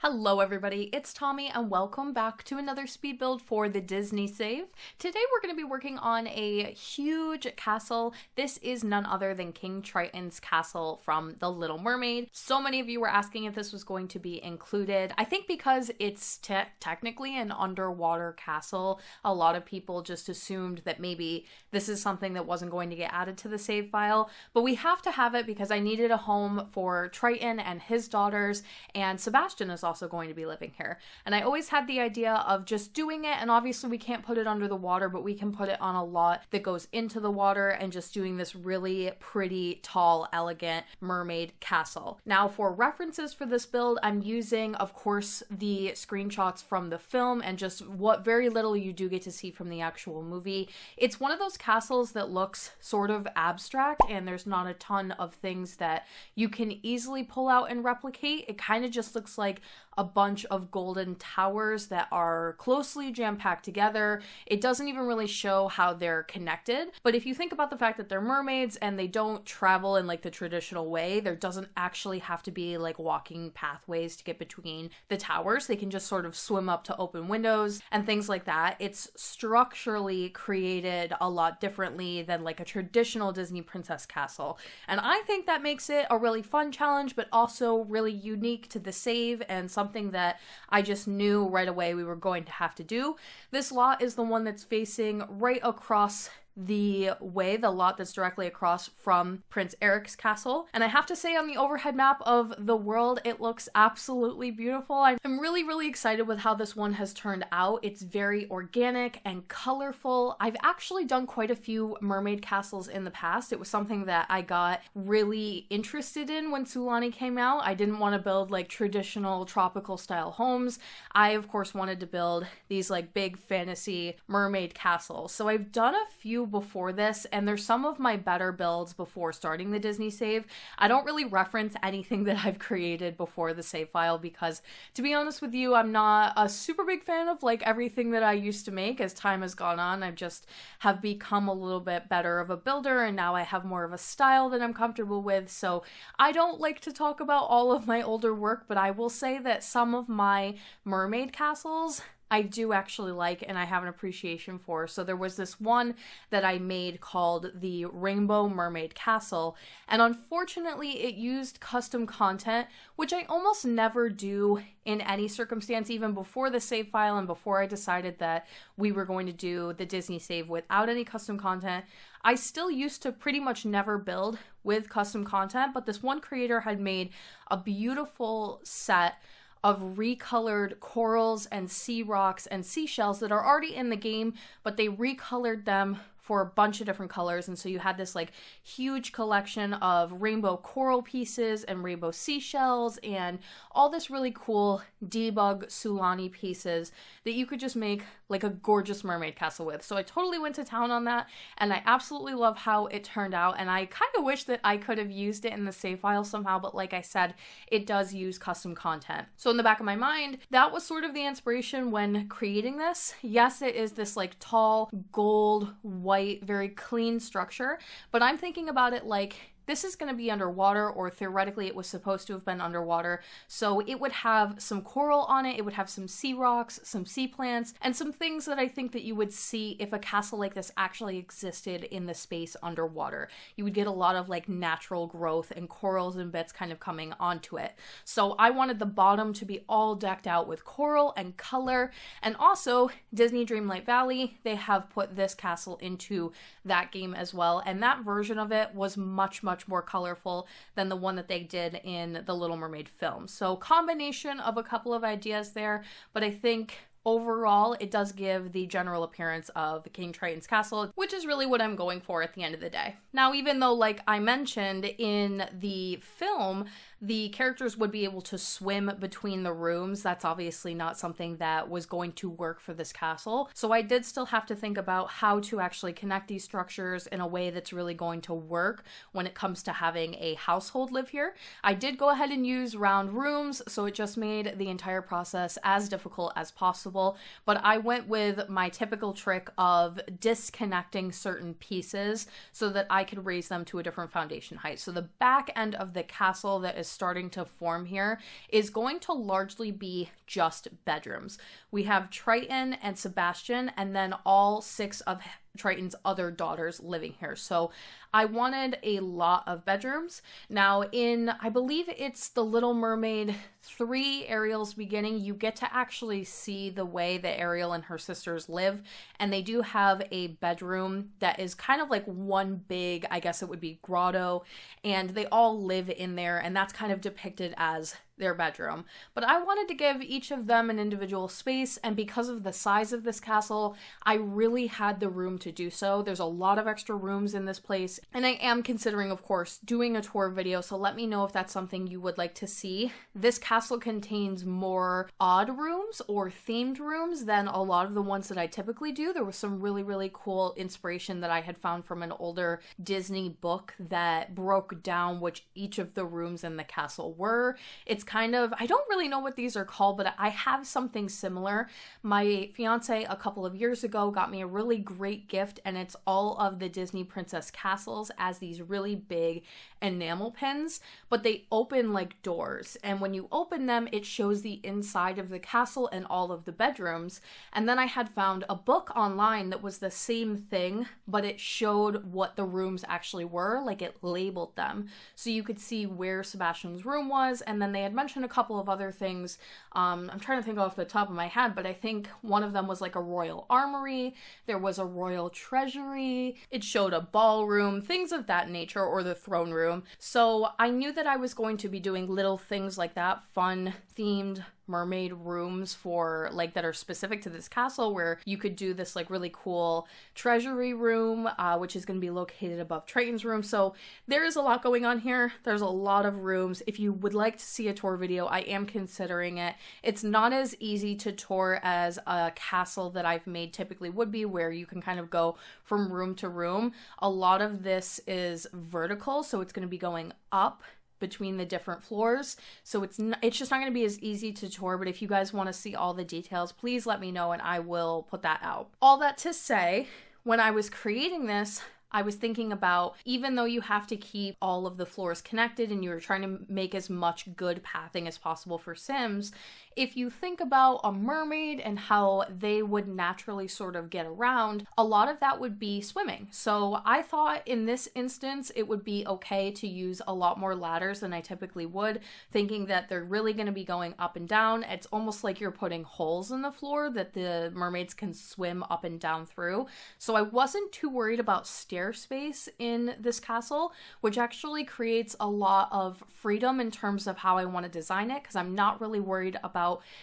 Hello everybody, it's Tommy and welcome back to another speed build for the Disney save. Today we're going to be working on a huge castle. This is none other than King Triton's castle from The Little Mermaid. So many of you were asking if this was going to be included. I think because it's technically an underwater castle, a lot of people just assumed that maybe this is something that wasn't going to get added to the save file, but we have to have it because I needed a home for Triton and his daughters, and Sebastian is also going to be living here. And I always had the idea of just doing it, and obviously we can't put it under the water, but we can put it on a lot that goes into the water and just doing this really pretty, tall, elegant mermaid castle. Now for references for this build, I'm using, of course, the screenshots from the film and just what very little you do get to see from the actual movie. It's one of those castles that looks sort of abstract and there's not a ton of things that you can easily pull out and replicate. It kind of just looks like a bunch of golden towers that are closely jam-packed together. It doesn't even really show how they're connected, but if you think about the fact that they're mermaids and they don't travel in like the traditional way, there doesn't actually have to be like walking pathways to get between the towers. They can just sort of swim up to open windows and things like that. It's structurally created a lot differently than like a traditional Disney princess castle, and I think that makes it a really fun challenge, but also really unique to the save and something that I just knew right away we were going to have to do. This lot is the one that's facing right across the lot that's directly across from Prince Eric's castle. And I have to say, on the overhead map of the world, it looks absolutely beautiful. I'm really excited with how this one has turned out. It's very organic and colorful. I've actually done quite a few mermaid castles in the past. It was something that I got really interested in when Sulani came out. I didn't want to build like traditional tropical style homes. I of course wanted to build these like big fantasy mermaid castles. So I've done a few before this, and there's some of my better builds before starting the Disney save. I don't really reference anything that I've created before the save file because, to be honest with you, I'm not a super big fan of like everything that I used to make. As time has gone on, I just have become a little bit better of a builder, and now I have more of a style that I'm comfortable with, so I don't like to talk about all of my older work, but I will say that some of my mermaid castles I do actually like and I have an appreciation for. So there was this one that I made called the Rainbow Mermaid Castle, and unfortunately it used custom content, which I almost never do in any circumstance, even before the save file and before I decided that we were going to do the Disney save without any custom content. I still used to pretty much never build with custom content, but this one creator had made a beautiful set of recolored corals and sea rocks and seashells that are already in the game, but they recolored them for a bunch of different colors, and so you had this like huge collection of rainbow coral pieces and rainbow seashells and all this really cool debug Sulani pieces that you could just make like a gorgeous mermaid castle with. So I totally went to town on that, and I absolutely love how it turned out, and I kind of wish that I could have used it in the save file somehow, but like I said, it does use custom content. So in the back of my mind, that was sort of the inspiration when creating this. Yes, it is this like tall gold white very clean structure, but I'm thinking about it like this is going to be underwater, or theoretically it was supposed to have been underwater, so it would have some coral on it, it would have some sea rocks, some sea plants, and some things that I think that you would see if a castle like this actually existed in the space underwater. You would get a lot of like natural growth and corals and bits kind of coming onto it. So I wanted the bottom to be all decked out with coral and color, and also Disney Dreamlight Valley, they have put this castle into that game as well, and that version of it was much more colorful than the one that they did in the Little Mermaid film. So combination of a couple of ideas there, but I think overall it does give the general appearance of King Triton's castle, which is really what I'm going for at the end of the day. Now, even though, like I mentioned, in the film the characters would be able to swim between the rooms, that's obviously not something that was going to work for this castle. So I did still have to think about how to actually connect these structures in a way that's really going to work when it comes to having a household live here. I did go ahead and use round rooms, so it just made the entire process as difficult as possible, but I went with my typical trick of disconnecting certain pieces so that I could raise them to a different foundation height. So the back end of the castle that is starting to form here is going to largely be just bedrooms. We have Triton and Sebastian, and then all 6 of Triton's other daughters living here. So I wanted a lot of bedrooms. Now I believe it's the Little Mermaid 3, Ariel's beginning, you get to actually see the way that Ariel and her sisters live, and they do have a bedroom that is kind of like one big, I guess it would be grotto, and they all live in there, and that's kind of depicted as their bedroom. But I wanted to give each of them an individual space, and because of the size of this castle, I really had the room to do so. There's a lot of extra rooms in this place, and I am considering, of course, doing a tour video, so let me know if that's something you would like to see. This castle contains more odd rooms or themed rooms than a lot of the ones that I typically do. There was some really, really cool inspiration that I had found from an older Disney book that broke down which each of the rooms in the castle were. It's kind of, I don't really know what these are called, but I have something similar. My fiance a couple of years ago got me a really great gift, and it's all of the Disney princess castles as these really big enamel pins, but they open like doors, and when you open them, it shows the inside of the castle and all of the bedrooms. And then I had found a book online that was the same thing, but it showed what the rooms actually were, like it labeled them, so you could see where Sebastian's room was. And then they had mentioned a couple of other things. I'm trying to think off the top of my head, but I think one of them was like a royal armory, there was a royal treasury, it showed a ballroom, things of that nature, or the throne room. So I knew that I was going to be doing little things like that, fun themed mermaid rooms for like that are specific to this castle, where you could do this like really cool treasury room, which is going to be located above Triton's room. So there is a lot going on here. There's a lot of rooms. If you would like to see a tour video, I am considering it. It's not as easy to tour as a castle that I've made typically would be, where you can kind of go from room to room. A lot of this is vertical, so it's going to be going up between the different floors, so it's just not going to be as easy to tour. But if you guys want to see all the details, please let me know and I will put that out. All that to say, when I was creating this, I was thinking about, even though you have to keep all of the floors connected and you're trying to make as much good pathing as possible for Sims, if you think about a mermaid and how they would naturally sort of get around, a lot of that would be swimming. So I thought in this instance, it would be okay to use a lot more ladders than I typically would, thinking that they're really going to be going up and down. It's almost like you're putting holes in the floor that the mermaids can swim up and down through. So I wasn't too worried about stair space in this castle, which actually creates a lot of freedom in terms of how I want to design it, because I'm not really worried about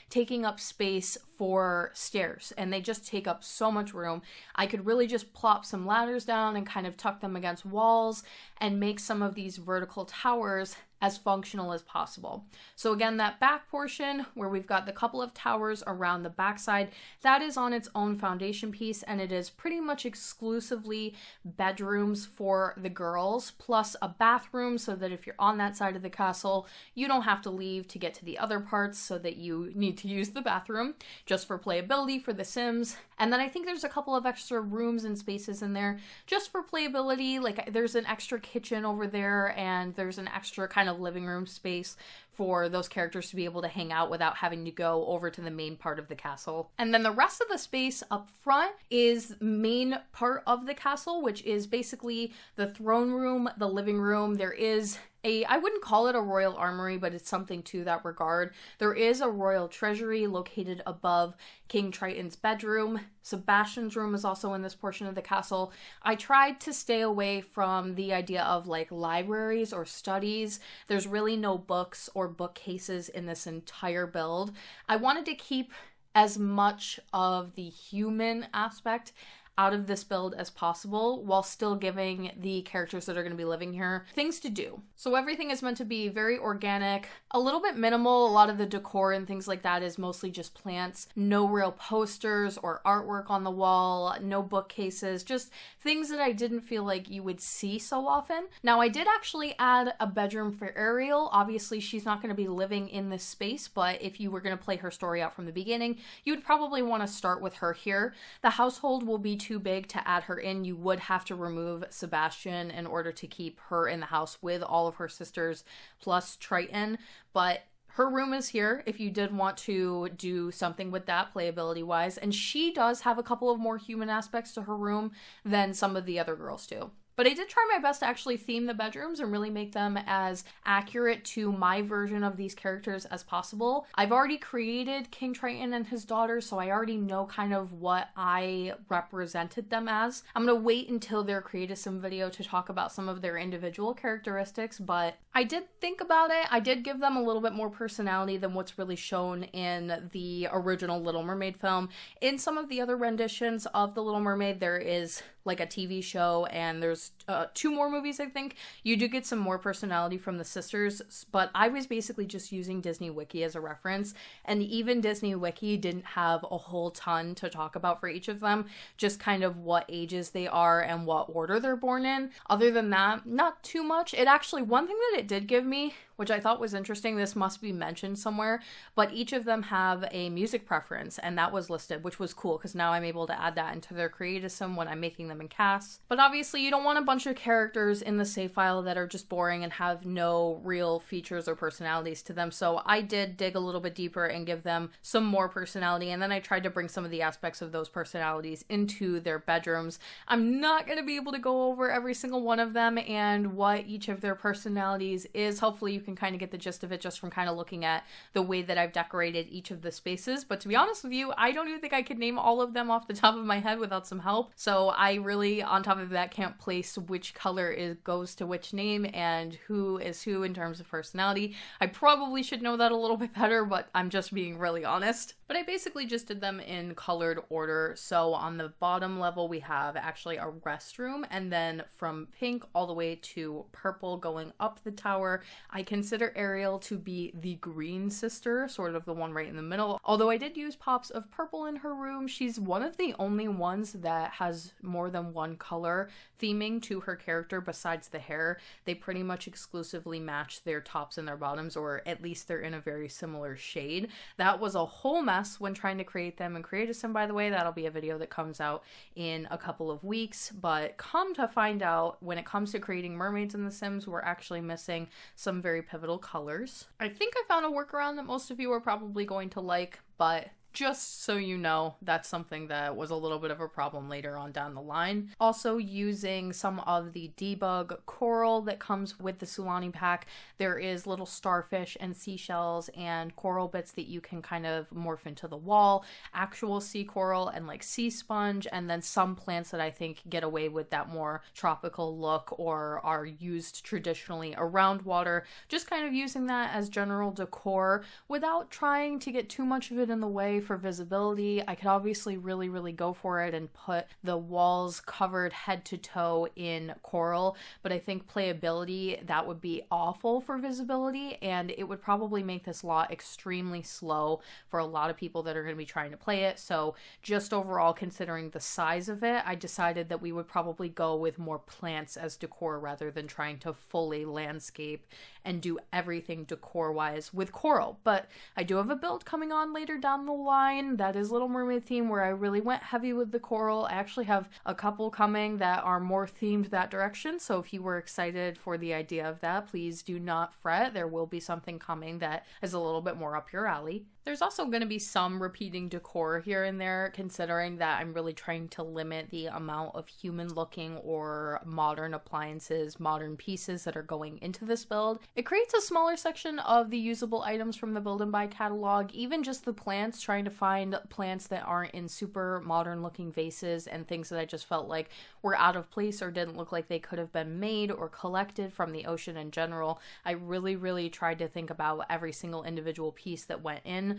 taking up space for stairs, and they just take up so much room. I could really just plop some ladders down and kind of tuck them against walls and make some of these vertical towers as functional as possible. So again, that back portion where we've got the couple of towers around the backside, that is on its own foundation piece, and it is pretty much exclusively bedrooms for the girls, plus a bathroom, so that if you're on that side of the castle, you don't have to leave to get to the other parts so that you need to use the bathroom, just for playability for the Sims. And then I think there's a couple of extra rooms and spaces in there just for playability. Like there's an extra kitchen over there, and there's an extra kind of living room space for those characters to be able to hang out without having to go over to the main part of the castle. And then the rest of the space up front is main part of the castle, which is basically the throne room, the living room. There is I wouldn't call it a royal armory, but it's something to that regard. There is a royal treasury located above King Triton's bedroom. Sebastian's room is also in this portion of the castle. I tried to stay away from the idea of like libraries or studies. There's really no books or bookcases in this entire build. I wanted to keep as much of the human aspect out of this build as possible, while still giving the characters that are going to be living here things to do. So everything is meant to be very organic, a little bit minimal. A lot of the decor and things like that is mostly just plants. No real posters or artwork on the wall, no bookcases, just things that I didn't feel like you would see so often. Now, I did actually add a bedroom for Ariel. Obviously, she's not going to be living in this space, but if you were going to play her story out from the beginning, you would probably want to start with her here. The household will be too big to add her in. You would have to remove Sebastian in order to keep her in the house with all of her sisters plus Triton, but her room is here if you did want to do something with that playability wise, and she does have a couple of more human aspects to her room than some of the other girls do. But I did try my best to actually theme the bedrooms and really make them as accurate to my version of these characters as possible. I've already created King Triton and his daughters, so I already know kind of what I represented them as. I'm going to wait until their creative sim video to talk about some of their individual characteristics, but I did think about it. I did give them a little bit more personality than what's really shown in the original Little Mermaid film. In some of the other renditions of The Little Mermaid, there is like a TV show, and there's 2 more movies, I think. You do get some more personality from the sisters, but I was basically just using Disney Wiki as a reference, and even Disney Wiki didn't have a whole ton to talk about for each of them, just kind of what ages they are and what order they're born in. Other than that, not too much. It actually, one thing that it did give me, which I thought was interesting, this must be mentioned somewhere, but each of them have a music preference, and that was listed, which was cool because now I'm able to add that into their creative sim when I'm making them in casts. But obviously you don't want a bunch of characters in the save file that are just boring and have no real features or personalities to them, so I did dig a little bit deeper and give them some more personality, and then I tried to bring some of the aspects of those personalities into their bedrooms. I'm not going to be able to go over every single one of them and what each of their personalities is. Hopefully you can kind of get the gist of it just from kind of looking at the way that I've decorated each of the spaces, but to be honest with you, I don't even think I could name all of them off the top of my head without some help, so I really, on top of that, can't place which color goes to which name and who is who in terms of personality. I probably should know that a little bit better, but I'm just being really honest. But I basically just did them in colored order. So on the bottom level, we have actually a restroom, and then from pink all the way to purple going up the tower. I consider Ariel to be the green sister, sort of the one right in the middle. Although I did use pops of purple in her room, she's one of the only ones that has more than one color theming to her character besides the hair. They pretty much exclusively match their tops and their bottoms, or at least they're in a very similar shade. That was a whole mess when trying to create them in Creative Sim, by the way. That'll be a video that comes out in a couple of weeks, but come to find out, when it comes to creating mermaids in The Sims, we're actually missing some very pivotal colors. I think I found a workaround that most of you are probably going to like, but just so you know, that's something that was a little bit of a problem later on down the line. Also using some of the debug coral that comes with the Sulani pack. There is little starfish and seashells and coral bits that you can kind of morph into the wall, actual sea coral and like sea sponge, and then some plants that I think get away with that more tropical look or are used traditionally around water. Just kind of using that as general decor without trying to get too much of it in the way for visibility. I could obviously really go for it and put the walls covered head to toe in coral, but I think playability, that would be awful for visibility, and it would probably make this lot extremely slow for a lot of people that are going to be trying to play it. So just overall, considering the size of it, I decided that we would probably go with more plants as decor rather than trying to fully landscape and do everything decor wise with coral. But I do have a build coming on later down the line that is Little Mermaid theme, where I really went heavy with the coral. I actually have a couple coming that are more themed that direction, so if you were excited for the idea of that, please do not fret. There will be something coming that is a little bit more up your alley. There's also going to be some repeating decor here and there, considering that I'm really trying to limit the amount of human looking or modern appliances, modern pieces that are going into this build. It creates a smaller section of the usable items from the Build and Buy catalog, even just the plants, trying to find plants that aren't in super modern looking vases and things that I just felt like were out of place or didn't look like they could have been made or collected from the ocean in general. I really tried to think about every single individual piece that went in.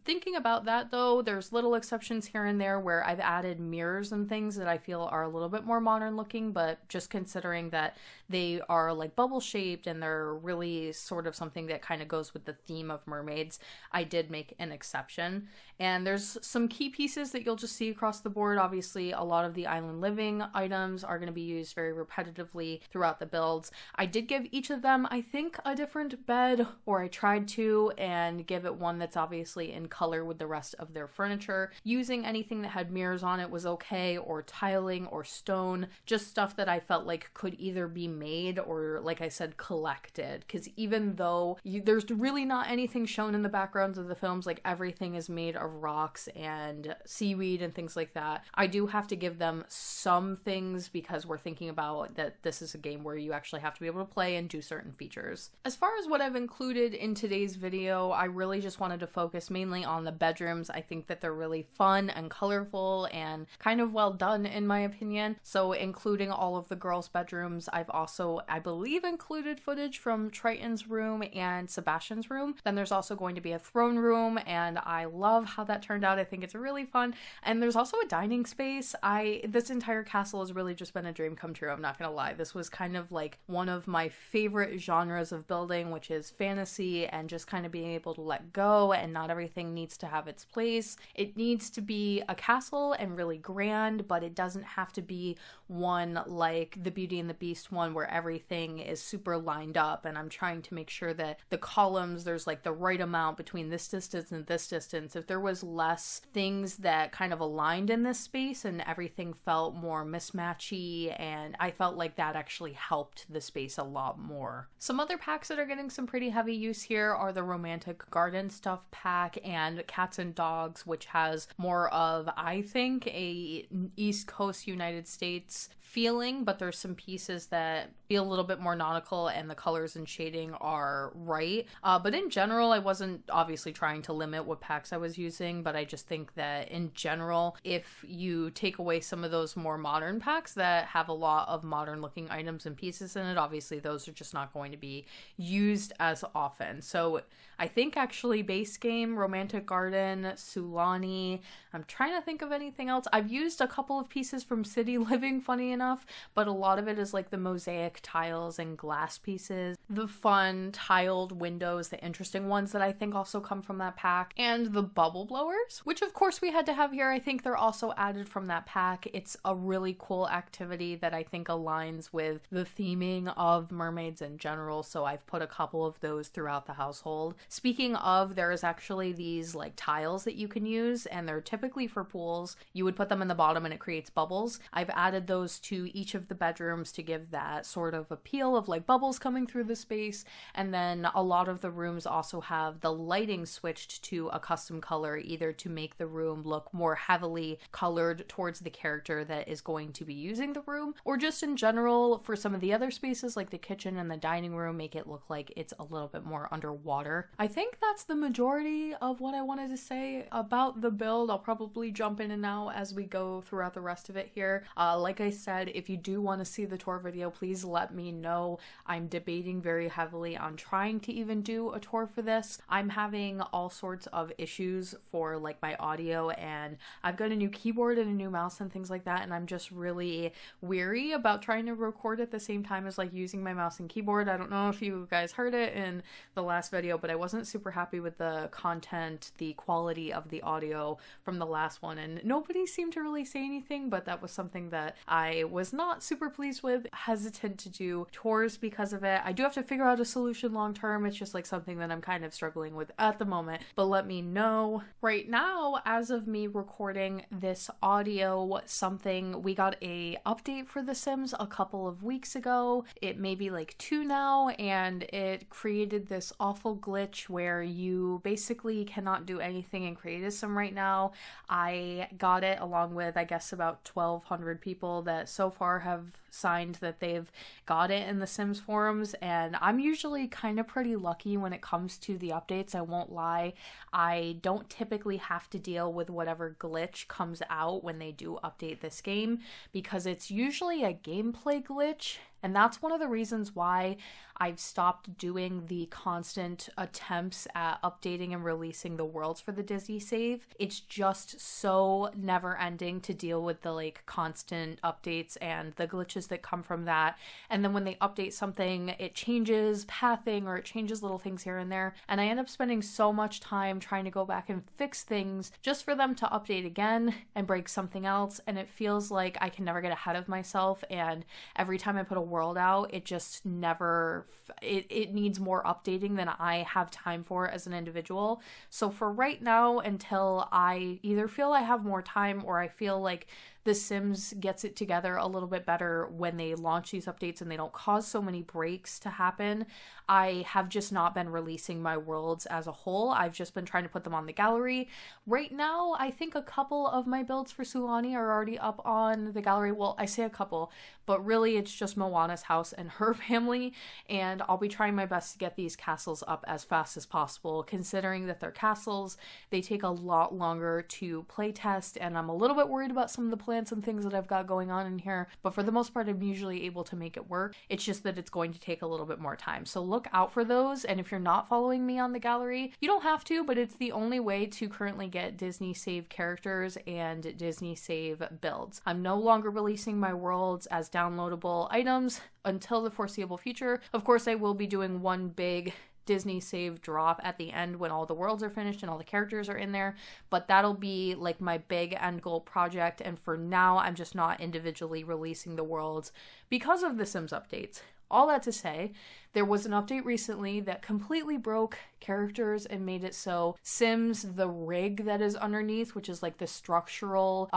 Thinking about that though, there's little exceptions here and there where I've added mirrors and things that I feel are a little bit more modern looking, but just considering that they are like bubble shaped and they're really sort of something that kind of goes with the theme of mermaids, I did make an exception. And there's some key pieces that you'll just see across the board. Obviously, a lot of the island living items are going to be used very repetitively throughout the builds. I did give each of them, I think, a different bed, or I tried to, and give it one that's it's obviously in color with the rest of their furniture. Using anything that had mirrors on it was okay, or tiling or stone, just stuff that I felt like could either be made or, like I said, collected. Because even though there's really not anything shown in the backgrounds of the films, like everything is made of rocks and seaweed and things like that, I do have to give them some things because we're thinking about that this is a game where you actually have to be able to play and do certain features. As far as what I've included in today's video, I really just wanted to focus mainly on the bedrooms. I think that they're really fun and colorful and kind of well done in my opinion. So including all of the girls' bedrooms, I've also, I believe, included footage from Triton's room and Sebastian's room. Then there's also going to be a throne room, and I love how that turned out. I think it's really fun. And there's also a dining space. This entire castle has really just been a dream come true, I'm not gonna lie. This was kind of like one of my favorite genres of building, which is fantasy and just kind of being able to let go, and not everything needs to have its place. It needs to be a castle and really grand, but it doesn't have to be one like the Beauty and the Beast one where everything is super lined up, and I'm trying to make sure that the columns, there's like the right amount between this distance and this distance. If there was less things that kind of aligned in this space and everything felt more mismatchy, and I felt like that actually helped the space a lot more. Some other packs that are getting some pretty heavy use here are the Romantic Garden Stuff pack and Cats and Dogs, which has more of, I think, a East Coast United States feeling, but there's some pieces that feel a little bit more nautical and the colors and shading are right. But in general, I wasn't obviously trying to limit what packs I was using, but I just think that in general, if you take away some of those more modern packs that have a lot of modern looking items and pieces in it, obviously those are just not going to be used as often. So I think actually base game, Romantic Garden, Sulani, I'm trying to think of anything else. I've used a couple of pieces from City Living, funny enough, but a lot of it is like the mosaic tiles and glass pieces, the fun tiled windows, the interesting ones that I think also come from that pack, and the bubble blowers, which of course we had to have here. I think they're also added from that pack. It's a really cool activity that I think aligns with the theming of mermaids in general, so I've put a couple of those throughout the household. Speaking of, there is actually these like tiles that you can use, and they're typically for pools. You would put them in the bottom and it creates bubbles. I've added those to each of the bedrooms to give that sort of appeal of like bubbles coming through the space. And then a lot of the rooms also have the lighting switched to a custom color, either to make the room look more heavily colored towards the character that is going to be using the room, or just in general for some of the other spaces like the kitchen and the dining room, make it look like it's a little bit more underwater. I think that's the majority of what I wanted to say about the build. I'll probably jump in and out as we go throughout the rest of it here. Like I said, if you do want to see the tour video, please let me know. I'm debating very heavily on trying to even do a tour for this. I'm having all sorts of issues for like my audio, and I've got a new keyboard and a new mouse and things like that, and I'm just really weary about trying to record at the same time as like using my mouse and keyboard. I don't know if you guys heard it in the last video, but I wasn't super happy with the content, the quality of the audio from the last one, and nobody seemed to really say anything, but that was something that I was not super pleased with. Hesitant to do tours because of it. I do have to figure out a solution long term. It's just like something that I'm kind of struggling with at the moment, but let me know. Right now, as of me recording this audio, we got a update for The Sims a couple of weeks ago. It may be like 2 now, and it created this awful glitch where you basically cannot do anything in Create a Sim right now. I got it along with, I guess, about 1,200 people that so far have signed that they've got it in the Sims forums, and I'm usually kind of pretty lucky when it comes to the updates, I won't lie. I don't typically have to deal with whatever glitch comes out when they do update this game, because it's usually a gameplay glitch. And that's one of the reasons why I've stopped doing the constant attempts at updating and releasing the worlds for the Disney save. It's just so never ending to deal with the like constant updates and the glitches glitches that come from that. And then when they update something, it changes pathing or it changes little things here and there. And I end up spending so much time trying to go back and fix things just for them to update again and break something else. And it feels like I can never get ahead of myself. And every time I put a world out, it just never, it needs more updating than I have time for as an individual. So for right now, until I either feel I have more time or I feel like The Sims gets it together a little bit better when they launch these updates and they don't cause so many breaks to happen, I have just not been releasing my worlds as a whole. I've just been trying to put them on the gallery. Right now, I think a couple of my builds for Sulani are already up on the gallery. Well, I say a couple, but really it's just Moana's house and her family, and I'll be trying my best to get these castles up as fast as possible, considering that they're castles. They take a lot longer to playtest, and I'm a little bit worried about some of the plans and things that I've got going on in here, but for the most part, I'm usually able to make it work. It's just that it's going to take a little bit more time. So look out for those, and if you're not following me on the gallery, you don't have to, but it's the only way to currently get Disney save characters and Disney save builds. I'm no longer releasing my worlds as downloadable items until the foreseeable future. Of course, I will be doing one big Disney save drop at the end when all the worlds are finished and all the characters are in there, but that'll be like my big end goal project, and for now I'm just not individually releasing the worlds because of the Sims updates. All that to say, there was an update recently that completely broke characters and made it so Sims, the rig that is underneath, which is like the structural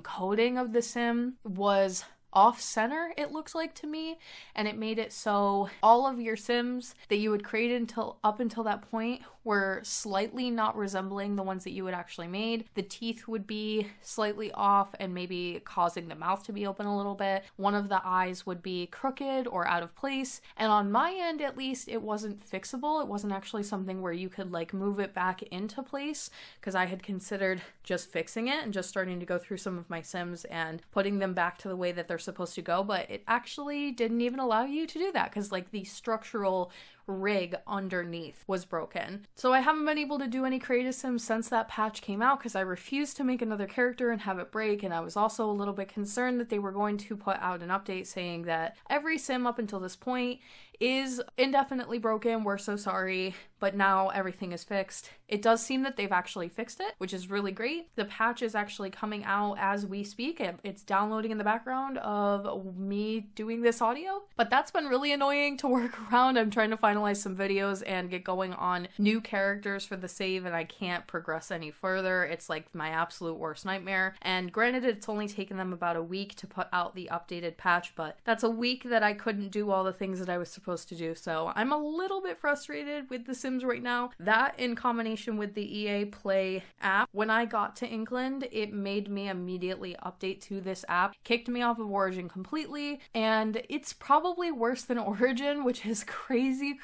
coding of the Sim, was off-center, it looks like to me, and it made it so all of your Sims that you would create up until that point were slightly not resembling the ones that you had actually made. The teeth would be slightly off and maybe causing the mouth to be open a little bit. One of the eyes would be crooked or out of place, and on my end at least, it wasn't fixable. It wasn't actually something where you could like move it back into place, because I had considered just fixing it and just starting to go through some of my Sims and putting them back to the way that they're supposed to go, but it actually didn't even allow you to do that because like the structural rig underneath was broken. So I haven't been able to do any creative Sims since that patch came out because I refused to make another character and have it break, and I was also a little bit concerned that they were going to put out an update saying that every Sim up until this point is indefinitely broken. We're so sorry, but now everything is fixed. It does seem that they've actually fixed it, which is really great. The patch is actually coming out as we speak. It's downloading in the background of me doing this audio, but that's been really annoying to work around. I'm trying to finalize some videos and get going on new characters for the save, and I can't progress any further. It's like my absolute worst nightmare. And granted, it's only taken them about a week to put out the updated patch, but that's a week that I couldn't do all the things that I was supposed to do. So I'm a little bit frustrated with The Sims right now. That in combination with the EA Play app, when I got to England, it made me immediately update to this app, kicked me off of Origin completely, and it's probably worse than Origin, which is crazy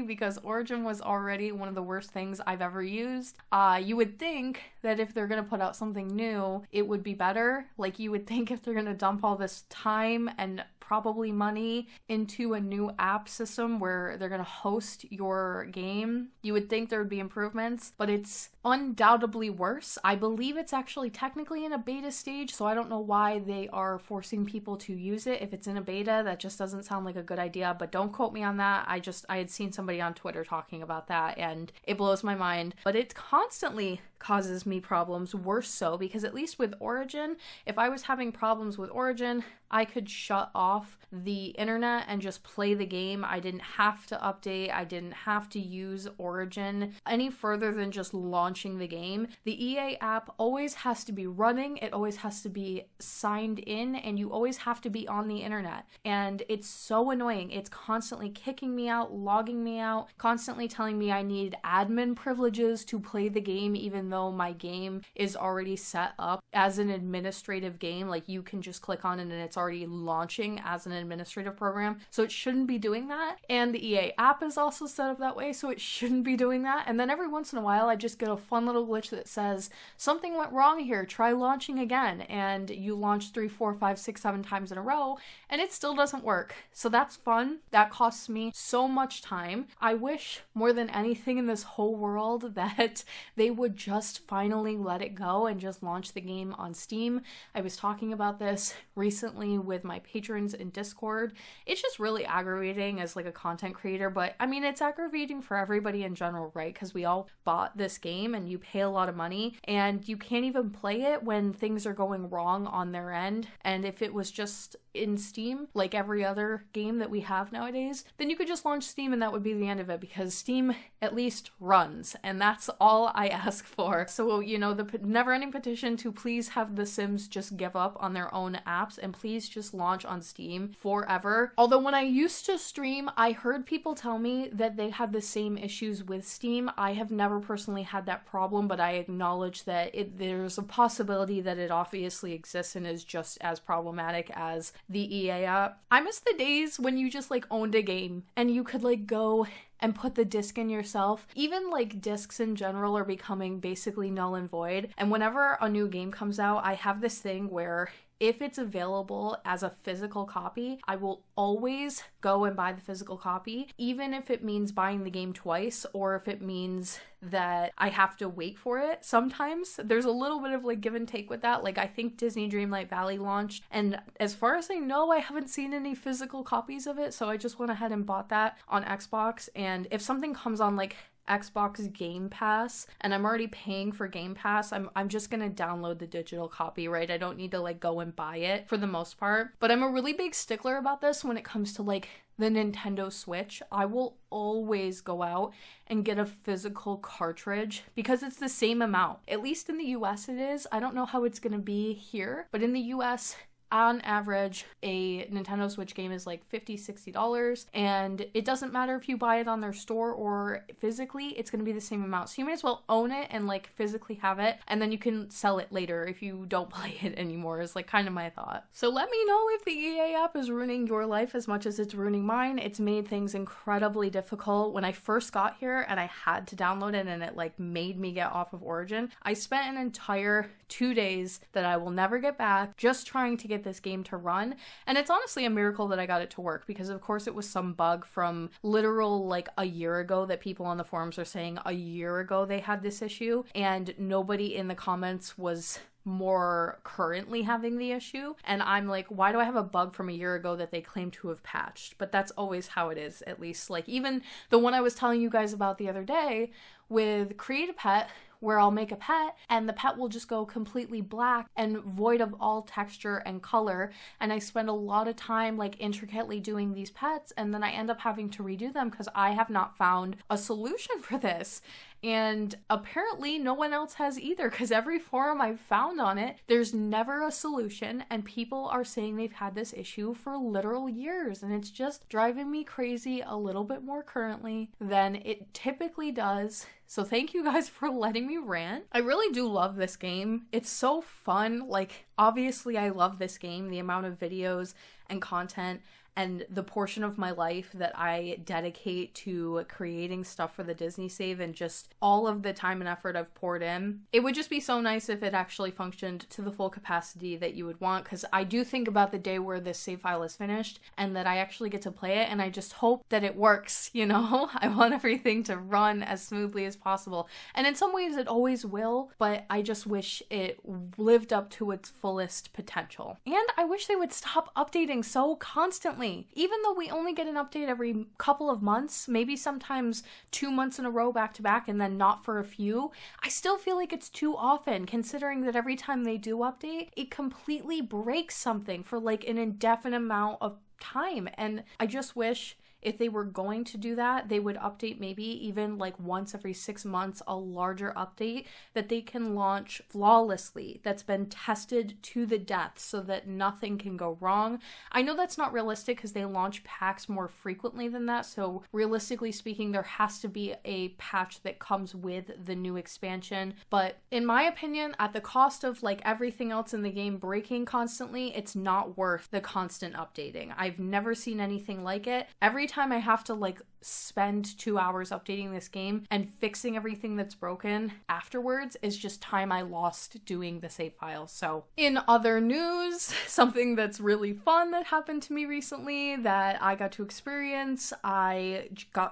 because Origin was already one of the worst things I've ever used. You would think that if they're gonna put out something new, it would be better. Like you would think if they're gonna dump all this time and probably money into a new app system where they're going to host your game, you would think there would be improvements, but it's undoubtedly worse. I believe it's actually technically in a beta stage, so I don't know why they are forcing people to use it. If it's in a beta, that just doesn't sound like a good idea, but don't quote me on that. I had seen somebody on Twitter talking about that, and it blows my mind, but it constantly causes me problems, worse so, because at least with Origin, if I was having problems with Origin, I could shut off the internet and just play the game. I didn't have to update. I didn't have to use Origin any further than just launching the game. The EA app always has to be running. It always has to be signed in, and you always have to be on the internet. And it's so annoying. It's constantly kicking me out, logging me out, constantly telling me I need admin privileges to play the game, even though my game is already set up as an administrative game. Like you can just click on it and it's already launching as an administrative program. So it shouldn't be doing that. And the EA app is also set up that way, so it shouldn't be doing that. And then every once in a while, I just get a fun little glitch that says, something went wrong here, try launching again. And you launch 3, 4, 5, 6, 7 times in a row, and it still doesn't work. So that's fun. That costs me so much time. I wish more than anything in this whole world that they would just finally let it go and just launch the game on Steam. I was talking about this recently with my patrons in Discord. It's just really aggravating as like a content creator, but I mean, it's aggravating for everybody in general, right? Because we all bought this game and you pay a lot of money and you can't even play it when things are going wrong on their end. And if it was just in Steam, like every other game that we have nowadays, then you could just launch Steam and that would be the end of it, because Steam at least runs, and that's all I ask for. So, you know, the never-ending petition to please have The Sims just give up on their own apps and please just launch on Steam forever. Although when I used to stream, I heard people tell me that they had the same issues with Steam. I have never personally had that problem, but I acknowledge that there's a possibility that it obviously exists and is just as problematic as the EA app. I miss the days when you just like owned a game and you could like go and put the disc in yourself. Even like discs in general are becoming basically null and void. And whenever a new game comes out, I have this thing where if it's available as a physical copy, I will always go and buy the physical copy, even if it means buying the game twice or if it means that I have to wait for it. Sometimes there's a little bit of like give and take with that. Like I think Disney Dreamlight Valley launched, and as far as I know, I haven't seen any physical copies of it, so I just went ahead and bought that on Xbox. And if something comes on like Xbox Game Pass and I'm already paying for Game Pass, I'm just gonna download the digital copy, right? I don't need to like go and buy it for the most part. But I'm a really big stickler about this when it comes to like the Nintendo Switch. I will always go out and get a physical cartridge because it's the same amount. At least in the US it is. I don't know how it's gonna be here, but in the US, on average, a Nintendo Switch game is like $50, $60, and it doesn't matter if you buy it on their store or physically, it's going to be the same amount. So you might as well own it and like physically have it, and then you can sell it later if you don't play it anymore, is like kind of my thought. So let me know if the EA app is ruining your life as much as it's ruining mine. It's made things incredibly difficult. When I first got here and I had to download it and it like made me get off of Origin, I spent an entire 2 days that I will never get back just trying to get this game to run. And it's honestly a miracle that I got it to work, because of course it was some bug from literal like a year ago that people on the forums are saying a year ago they had this issue, and nobody in the comments was more currently having the issue. And I'm like, why do I have a bug from a year ago that they claim to have patched? But that's always how it is, at least. Like even the one I was telling you guys about the other day with Create a Pet, where I'll make a pet and the pet will just go completely black and void of all texture and color, and I spend a lot of time like intricately doing these pets, and then I end up having to redo them because I have not found a solution for this. And apparently no one else has either, because every forum I've found on it, there's never a solution, and people are saying they've had this issue for literal years, and it's just driving me crazy a little bit more currently than it typically does. So thank you guys for letting me rant. I really do love this game. It's so fun. Like, obviously I love this game, the amount of videos and content and the portion of my life that I dedicate to creating stuff for the Disney Save, and just all of the time and effort I've poured in. It would just be so nice if it actually functioned to the full capacity that you would want, because I do think about the day where this save file is finished and that I actually get to play it, and I just hope that it works, you know? I want everything to run as smoothly as possible. And in some ways it always will, but I just wish it lived up to its fullest potential. And I wish they would stop updating so constantly. Even though we only get an update every couple of months, maybe sometimes 2 months in a row back to back and then not for a few, I still feel like it's too often, considering that every time they do update, it completely breaks something for like an indefinite amount of time. And I just wish if they were going to do that, they would update maybe even like once every 6 months, a larger update that they can launch flawlessly, that's been tested to the death so that nothing can go wrong. I know that's not realistic because they launch packs more frequently than that, so realistically speaking, there has to be a patch that comes with the new expansion. But in my opinion, at the cost of like everything else in the game breaking constantly, it's not worth the constant updating. I've never seen anything like it. Every time I have to like spend 2 hours updating this game and fixing everything that's broken afterwards is just time I lost doing the save files. So in other news, something that's really fun that happened to me recently that I got to experience, I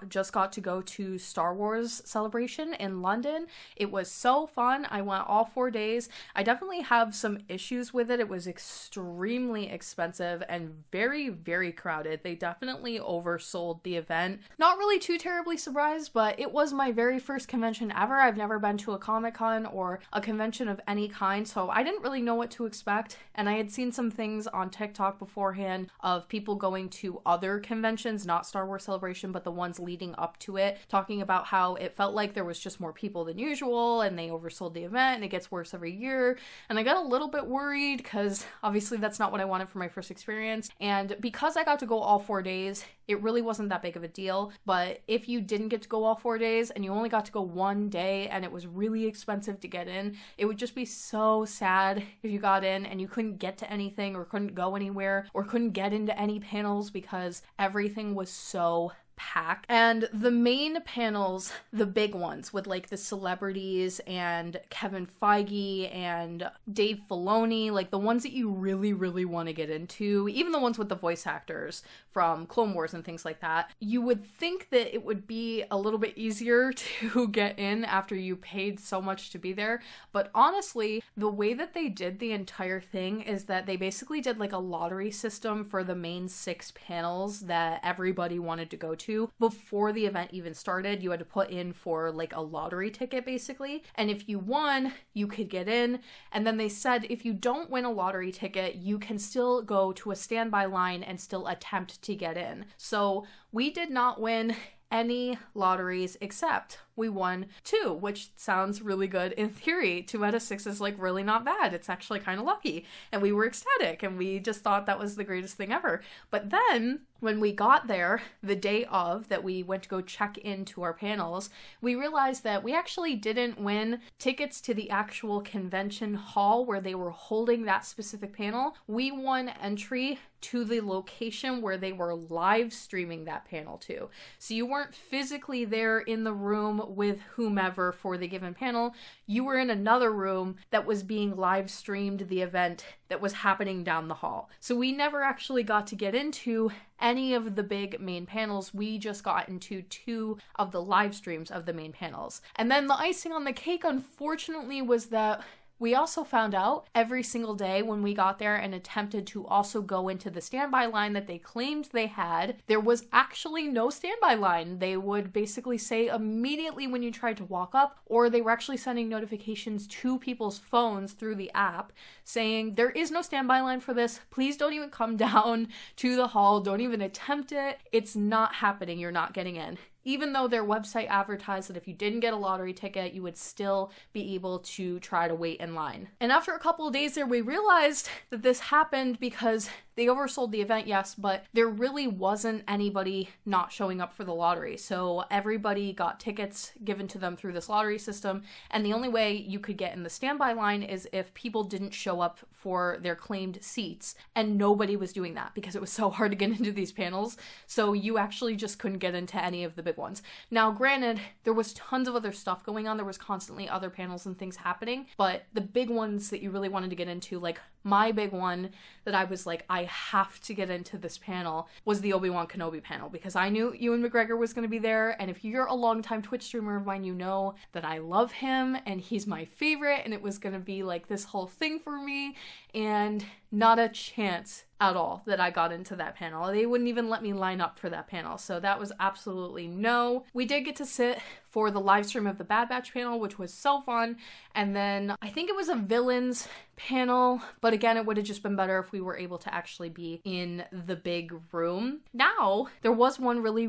just got to go to Star Wars Celebration in London. It was so fun. I went all 4 days. I definitely have some issues with it. It was extremely expensive and very, very crowded. They definitely oversold the event. Not really too terribly surprised, but it was my very first convention ever. I've never been to a Comic-Con or a convention of any kind, so I didn't really know what to expect. And I had seen some things on TikTok beforehand of people going to other conventions, not Star Wars Celebration, but the ones leading up to it, talking about how it felt like there was just more people than usual and they oversold the event and it gets worse every year. And I got a little bit worried because obviously that's not what I wanted for my first experience. And because I got to go all 4 days, it really wasn't that big of a deal. But if you didn't get to go all 4 days and you only got to go 1 day and it was really expensive to get in, it would just be so sad if you got in and you couldn't get to anything or couldn't go anywhere or couldn't get into any panels because everything was so packed. And the main panels, the big ones with like the celebrities and Kevin Feige and Dave Filoni, like the ones that you really, really want to get into, even the ones with the voice actors from Clone Wars and things like that, you would think that it would be a little bit easier to get in after you paid so much to be there. But honestly, the way that they did the entire thing is that they basically did like a lottery system for the main 6 panels that everybody wanted to go to. Before the event even started, you had to put in for like a lottery ticket basically, and if you won, you could get in. And then they said if you don't win a lottery ticket, you can still go to a standby line and still attempt to get in. So we did not win any lotteries except we won 2, which sounds really good in theory. 2 out of 6 is like really not bad. It's actually kind of lucky. And we were ecstatic and we just thought that was the greatest thing ever. But then when we got there, the day of that we went to go check into our panels, we realized that we actually didn't win tickets to the actual convention hall where they were holding that specific panel. We won entry to the location where they were live streaming that panel to. So you weren't physically there in the room with whomever for the given panel. You were in another room that was being live streamed, the event that was happening down the hall. So we never actually got to get into any of the big main panels. We just got into 2 of the live streams of the main panels. And then the icing on the cake, unfortunately, was that we also found out every single day when we got there and attempted to also go into the standby line that they claimed they had, there was actually no standby line. They would basically say immediately when you tried to walk up, or they were actually sending notifications to people's phones through the app saying, there is no standby line for this. Please don't even come down to the hall. Don't even attempt it. It's not happening. You're not getting in. Even though their website advertised that if you didn't get a lottery ticket, you would still be able to try to wait in line. And after a couple of days there, we realized that this happened because they oversold the event, yes, but there really wasn't anybody not showing up for the lottery. So everybody got tickets given to them through this lottery system, and the only way you could get in the standby line is if people didn't show up for their claimed seats, and nobody was doing that because it was so hard to get into these panels. So you actually just couldn't get into any of the big ones. Now, granted, there was tons of other stuff going on. There was constantly other panels and things happening, but the big ones that you really wanted to get into, like my big one that I was like, I have to get into this panel, was the Obi-Wan Kenobi panel, because I knew Ewan McGregor was going to be there. And if you're a longtime Twitch streamer of mine, you know that I love him and he's my favorite, and it was going to be like this whole thing for me. And not a chance at all that I got into that panel. They wouldn't even let me line up for that panel. So that was absolutely no. We did get to sit for the live stream of the Bad Batch panel, which was so fun. And then I think it was a villains panel, but again, it would have just been better if we were able to actually be in the big room. Now, there was one really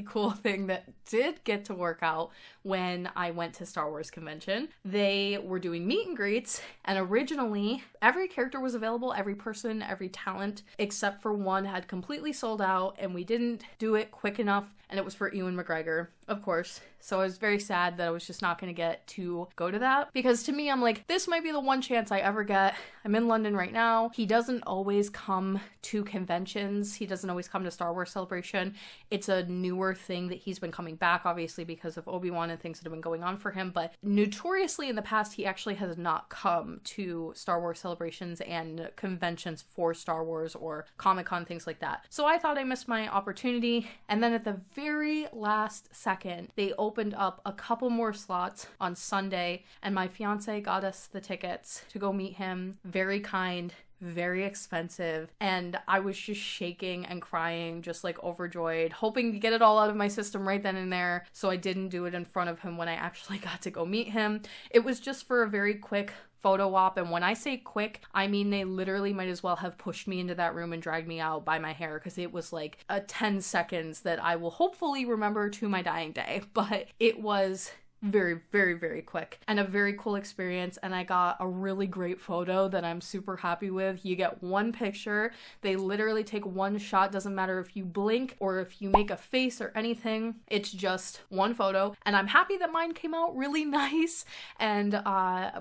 cool thing that did get to work out when I went to Star Wars convention. They were doing meet and greets, and originally every character was available, every person, every talent, except for one had completely sold out, and we didn't do it quick enough, and it was for Ewan McGregor, of course. So I was very sad that I was just not going to get to go to that, because to me, I'm like, this might be the one chance I ever get, I'm in London right now. He doesn't always come to conventions. He doesn't always come to Star Wars Celebration. It's a newer thing that he's been coming back, obviously, because of Obi-Wan and things that have been going on for him. But notoriously in the past, he actually has not come to Star Wars celebrations and conventions for Star Wars or Comic-Con, things like that. So I thought I missed my opportunity. And then at the very last second, they opened up a couple more slots on Sunday, and my fiance got us the tickets to go meet him. Very kind, very expensive, and I was just shaking and crying, just like overjoyed, hoping to get it all out of my system right then and there, so I didn't do it in front of him when I actually got to go meet him. It was just for a very quick photo op, and when I say quick, I mean they literally might as well have pushed me into that room and dragged me out by my hair, because it was like a 10 seconds that I will hopefully remember to my dying day. But it was very, very, very quick and a very cool experience, and I got a really great photo that I'm super happy with. You get one picture. They literally take one shot. Doesn't matter if you blink or if you make a face or anything. It's just one photo, and I'm happy that mine came out really nice, and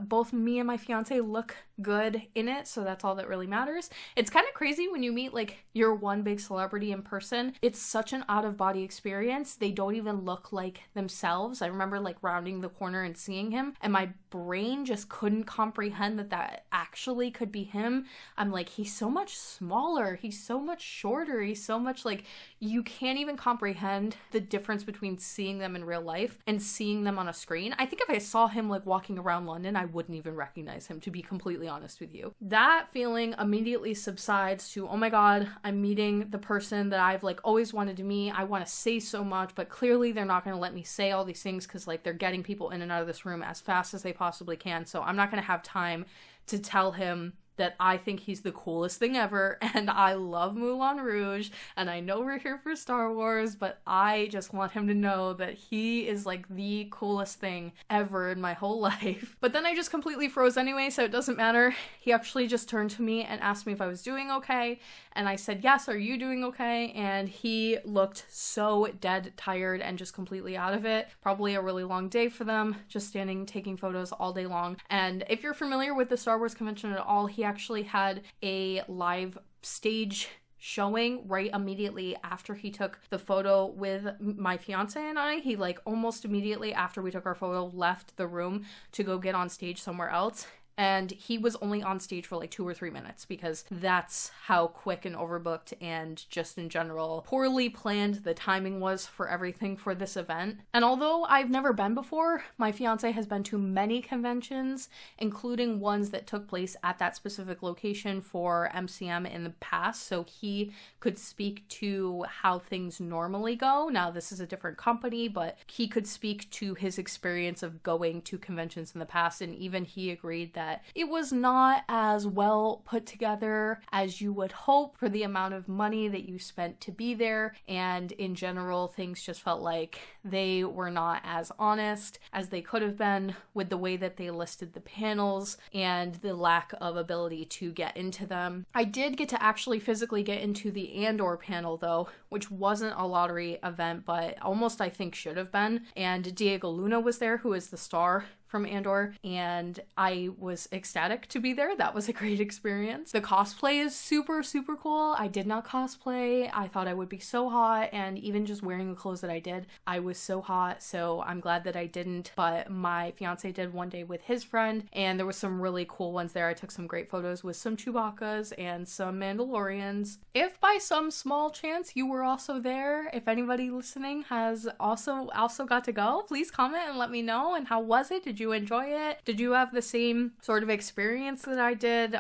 both me and my fiance look good in it, so that's all that really matters. It's kind of crazy when you meet like your one big celebrity in person. It's such an out-of-body experience. They don't even look like themselves. I remember like rounding the corner and seeing him, and my brain just couldn't comprehend that actually could be him. I'm like, he's so much smaller, he's so much shorter, he's so much like, you can't even comprehend the difference between seeing them in real life and seeing them on a screen. I think if I saw him like walking around London, I wouldn't even recognize him, to be completely honest with you. That feeling immediately subsides to, oh my god, I'm meeting the person that I've like always wanted to meet. I want to say so much, but clearly they're not going to let me say all these things, because like they're getting people in and out of this room as fast as they possibly can, so I'm not going to have time to tell him that I think he's the coolest thing ever, and I love Moulin Rouge, and I know we're here for Star Wars, but I just want him to know that he is like the coolest thing ever in my whole life. But then I just completely froze anyway, so it doesn't matter. He actually just turned to me and asked me if I was doing okay, and I said, yes, are you doing okay? And he looked so dead tired and just completely out of it. Probably a really long day for them, just standing taking photos all day long. And if you're familiar with the Star Wars convention at all, he actually had a live stage showing right immediately after he took the photo with my fiance and I. He like almost immediately after we took our photo left the room to go get on stage somewhere else. And he was only on stage for like 2 or 3 minutes, because that's how quick and overbooked and just in general poorly planned the timing was for everything for this event. And although I've never been before, my fiance has been to many conventions, including ones that took place at that specific location for MCM in the past, so he could speak to how things normally go. Now, this is a different company, but he could speak to his experience of going to conventions in the past, and even he agreed that it was not as well put together as you would hope for the amount of money that you spent to be there, and in general things just felt like they were not as honest as they could have been with the way that they listed the panels and the lack of ability to get into them. I did get to actually physically get into the Andor panel though, which wasn't a lottery event, but almost I think should have been, and Diego Luna was there, who is the star from Andor, and I was ecstatic to be there. That was a great experience. The cosplay is super, super cool. I did not cosplay. I thought I would be so hot, and even just wearing the clothes that I did, I was so hot, so I'm glad that I didn't. But my fiance did one day with his friend, and there was some really cool ones there. I took some great photos with some Chewbaccas and some Mandalorians. If by some small chance you were also there, if anybody listening has also got to go, please comment and let me know. And how was it? Did you enjoy it? Did you have the same sort of experience that I did?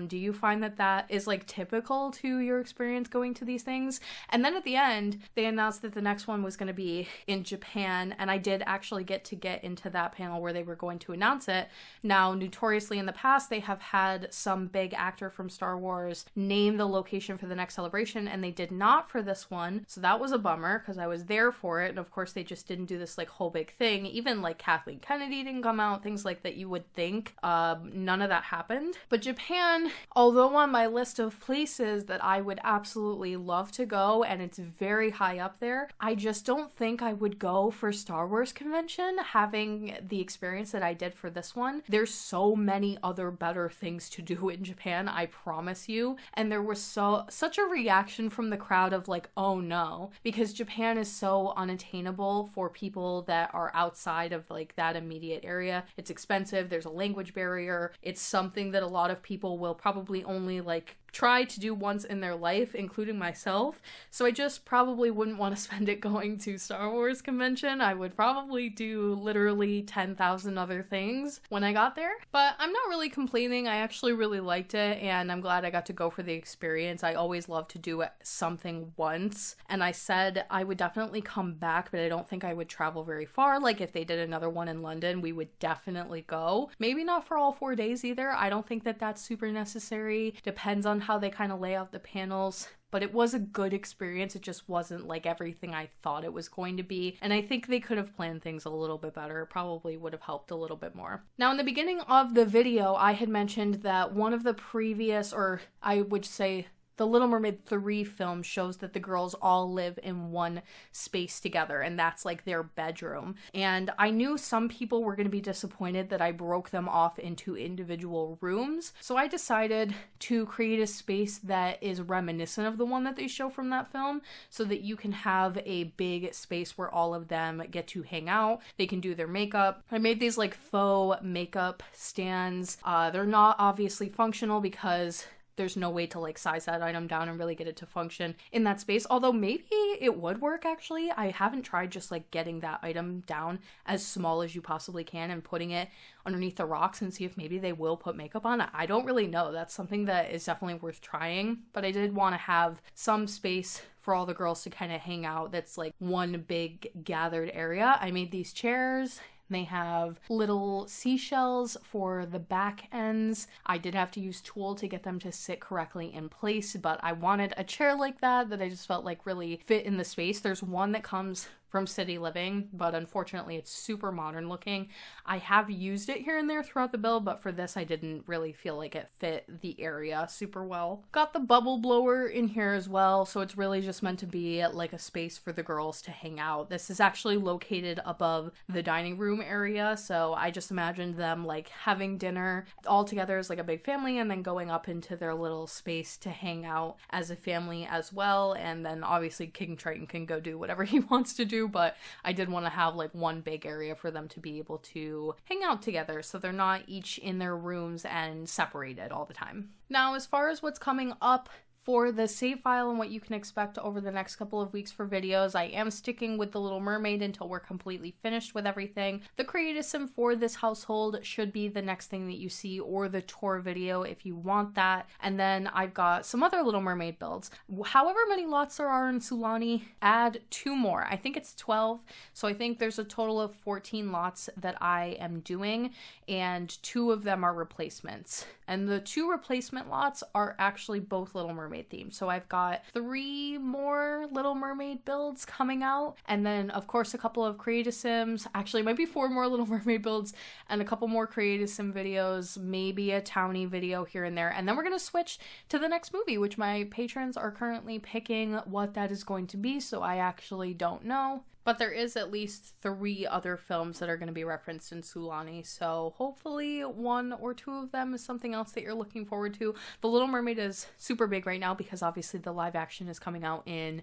Do you find that is like typical to your experience going to these things? And then at the end, they announced that the next one was going to be in Japan, and I did actually get into that panel where they were going to announce it. Now, notoriously in the past, they have had some big actor from Star Wars name the location for the next celebration, and they did not for this one. So that was a bummer, because I was there for it, and of course they just didn't do this like whole big thing. Even like Kathleen Kennedy didn't come out, things like that you would think. None of that happened. But Japan, although on my list of places that I would absolutely love to go, and it's very high up there, I just don't think I would go for Star Wars convention having the experience that I did for this one. There's so many other better things to do in Japan, I promise you. And there was such a reaction from the crowd of like, oh no, because Japan is so unattainable for people that are outside of like that immediate area. It's expensive, there's a language barrier, it's something that a lot of people will probably only like try to do once in their life, including myself. So I just probably wouldn't want to spend it going to Star Wars convention. I would probably do literally 10,000 other things when I got there. But I'm not really complaining. I actually really liked it, and I'm glad I got to go for the experience. I always love to do something once, and I said I would definitely come back, but I don't think I would travel very far. Like if they did another one in London, we would definitely go. Maybe not for all 4 days either. I don't think that that's super necessary. Depends on how they kind of lay out the panels. But it was a good experience. It just wasn't like everything I thought it was going to be. And I think they could have planned things a little bit better. It probably would have helped a little bit more. Now, in the beginning of the video, I had mentioned that one of the previous, or I would say the Little Mermaid 3 film, shows that the girls all live in one space together, and that's like their bedroom. And I knew some people were going to be disappointed that I broke them off into individual rooms, so I decided to create a space that is reminiscent of the one that they show from that film, so that you can have a big space where all of them get to hang out. They can do their makeup. I made these like faux makeup stands. They're not obviously functional because there's no way to like size that item down and really get it to function in that space. Although maybe it would work actually. I haven't tried just like getting that item down as small as you possibly can and putting it underneath the rocks and see if maybe they will put makeup on it. I don't really know. That's something that is definitely worth trying. But I did want to have some space for all the girls to kind of hang out that's like one big gathered area. I made these chairs. They have little seashells for the back ends. I did have to use tulle to get them to sit correctly in place, but I wanted a chair like that I just felt like really fit in the space. There's one that comes from City Living, but unfortunately it's super modern looking. I have used it here and there throughout the build, but for this I didn't really feel like it fit the area super well. Got the bubble blower in here as well, so it's really just meant to be like a space for the girls to hang out. This is actually located above the dining room area, so I just imagined them like having dinner all together as like a big family and then going up into their little space to hang out as a family as well. And then obviously King Triton can go do whatever he wants to do, but I did want to have like one big area for them to be able to hang out together so they're not each in their rooms and separated all the time. Now, as far as what's coming up for the save file and what you can expect over the next couple of weeks for videos, I am sticking with the Little Mermaid until we're completely finished with everything. The Create a Sim for this household should be the next thing that you see, or the tour video if you want that. And then I've got some other Little Mermaid builds. However many lots there are in Sulani, add 2 more. I think it's 12. So I think there's a total of 14 lots that I am doing, and 2 of them are replacements. And the 2 replacement lots are actually both Little Mermaid themed. So I've got 3 more Little Mermaid builds coming out, and then of course a couple of Create a Sims. Actually, it might be 4 more Little Mermaid builds and a couple more Create a Sim videos, maybe a Townie video here and there. And then we're going to switch to the next movie, which my patrons are currently picking what that is going to be, so I actually don't know. But there is at least 3 other films that are going to be referenced in Sulani, so hopefully 1 or 2 of them is something else that you're looking forward to. The Little Mermaid is super big right now because obviously the live action is coming out in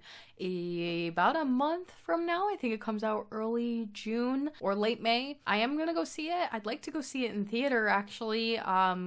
about a month from now. I think it comes out early June or late May. I am going to go see it. I'd like to go see it in theater actually,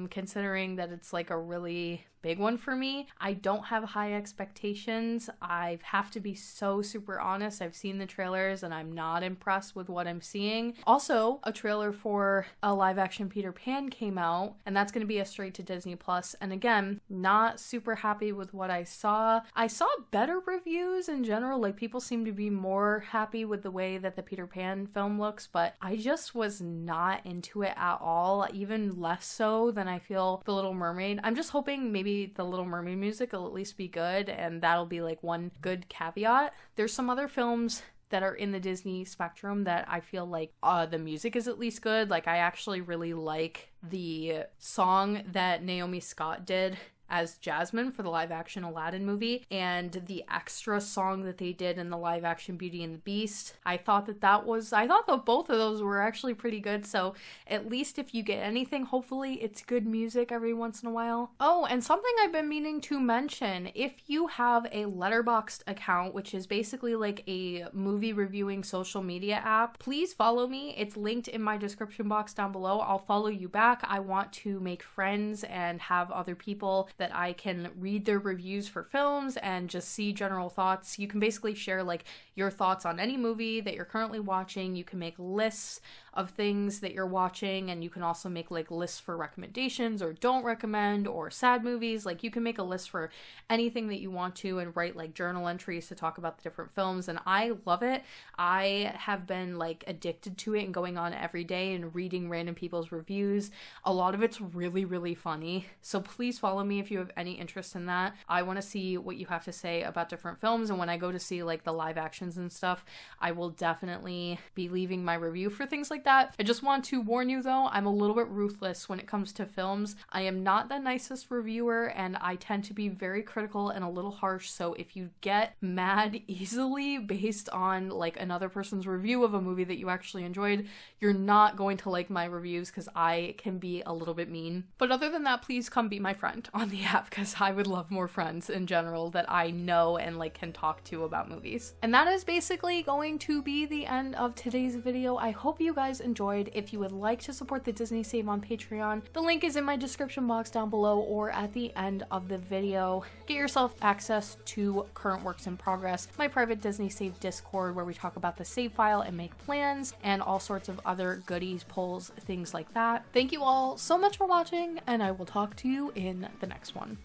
considering that it's like a really big one for me. I don't have high expectations. I have to be so super honest. I've seen the trailers and I'm not impressed with what I'm seeing. Also, a trailer for a live action Peter Pan came out, and that's going to be a straight to Disney Plus. And again, not super happy with what I saw. I saw better reviews in general. Like, people seem to be more happy with the way that the Peter Pan film looks, but I just was not into it at all, even less so than I feel The Little Mermaid. I'm just hoping maybe the Little Mermaid music will at least be good, and that'll be like one good caveat. There's some other films that are in the Disney spectrum that I feel like the music is at least good. Like, I actually really like the song that Naomi Scott did as Jasmine for the live action Aladdin movie, and the extra song that they did in the live action Beauty and the Beast. I thought that both of those were actually pretty good. So at least if you get anything, hopefully it's good music every once in a while. Oh, and something I've been meaning to mention, if you have a Letterboxd account, which is basically like a movie reviewing social media app, please follow me. It's linked in my description box down below. I'll follow you back. I want to make friends and have other people that I can read their reviews for films and just see general thoughts. You can basically share like your thoughts on any movie that you're currently watching. You can make lists of things that you're watching, and you can also make like lists for recommendations or don't recommend or sad movies. Like, you can make a list for anything that you want to and write like journal entries to talk about the different films, and I love it. I have been like addicted to it and going on every day and reading random people's reviews. A lot of it's really, really funny, so please follow me if you have any interest in that. I want to see what you have to say about different films, and when I go to see like the live actions and stuff, I will definitely be leaving my review for things like that. I just want to warn you though, I'm a little bit ruthless when it comes to films. I am not the nicest reviewer, and I tend to be very critical and a little harsh, so if you get mad easily based on like another person's review of a movie that you actually enjoyed, you're not going to like my reviews, because I can be a little bit mean. But other than that, please come be my friend on the app, because I would love more friends in general that I know and like can talk to about movies. And that is basically going to be the end of today's video. I hope you guys enjoyed. If you would like to support the Disney Save on Patreon, the link is in my description box down below or at the end of the video. Get yourself access to current works in progress, my private Disney Save Discord where we talk about the save file and make plans, and all sorts of other goodies, polls, things like that. Thank you all so much for watching, and I will talk to you in the next one.